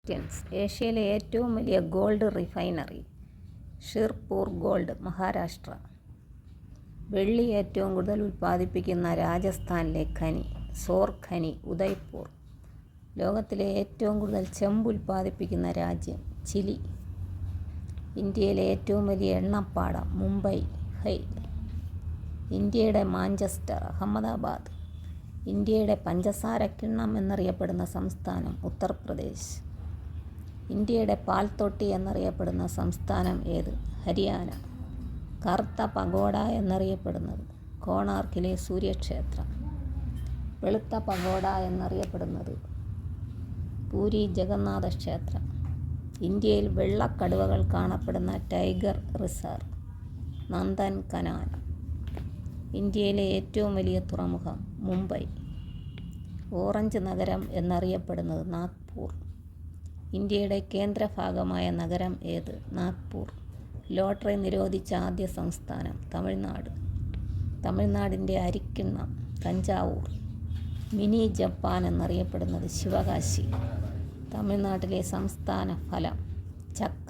Questions. ഏഷ്യയിലെ ഏറ്റവും വലിയ ഗോൾഡ് റിഫൈനറി ഷിർപൂർ ഗോൾഡ്, മഹാരാഷ്ട്ര. വെള്ളി ഏറ്റവും കൂടുതൽ ഉൽപ്പാദിപ്പിക്കുന്ന രാജസ്ഥാനിലെ ഖനി സോർ ഖനി, ഉദയ്പൂർ. ലോകത്തിലെ ഏറ്റവും കൂടുതൽ ചെമ്പ് ഉൽപ്പാദിപ്പിക്കുന്ന രാജ്യം ചിലി. ഇന്ത്യയിലെ ഏറ്റവും വലിയ എണ്ണപ്പാടം മുംബൈ ഹൈൽ. ഇന്ത്യയുടെ മാഞ്ചസ്റ്റർ അഹമ്മദാബാദ്. ഇന്ത്യയുടെ പഞ്ചസാരക്കിണ്ണം എന്നറിയപ്പെടുന്ന സംസ്ഥാനം ഉത്തർപ്രദേശ്. ഇന്ത്യയുടെ പാൽത്തൊട്ടി എന്നറിയപ്പെടുന്ന സംസ്ഥാനം ഏത്? ഹരിയാന. കറുത്ത പഗോഡ എന്നറിയപ്പെടുന്നത് കോണാർക്കിലെ സൂര്യക്ഷേത്രം. വെളുത്ത പഗോഡ എന്നറിയപ്പെടുന്നത് പൂരി ജഗന്നാഥ ക്ഷേത്രം. ഇന്ത്യയിൽ വെള്ളക്കടുവകൾ കാണപ്പെടുന്ന ടൈഗർ റിസർവ് നന്ദൻ കനാൽ. ഇന്ത്യയിലെ ഏറ്റവും വലിയ തുറമുഖം മുംബൈ. ഓറഞ്ച് നഗരം എന്നറിയപ്പെടുന്നത് നാഗ്പൂർ. ഇന്ത്യയുടെ കേന്ദ്രഭാഗമായ നഗരം ഏത്? നാഗ്പൂർ. ലോട്ടറി നിരോധിച്ച ആദ്യ സംസ്ഥാനം തമിഴ്നാട്. തമിഴ്നാടിൻ്റെ അരിക്കിണ്ണം തഞ്ചാവൂർ. മിനി ജപ്പാൻ എന്നറിയപ്പെടുന്നത് ശിവകാശി. തമിഴ്നാട്ടിലെ സംസ്ഥാന ഫലം ചക്ക.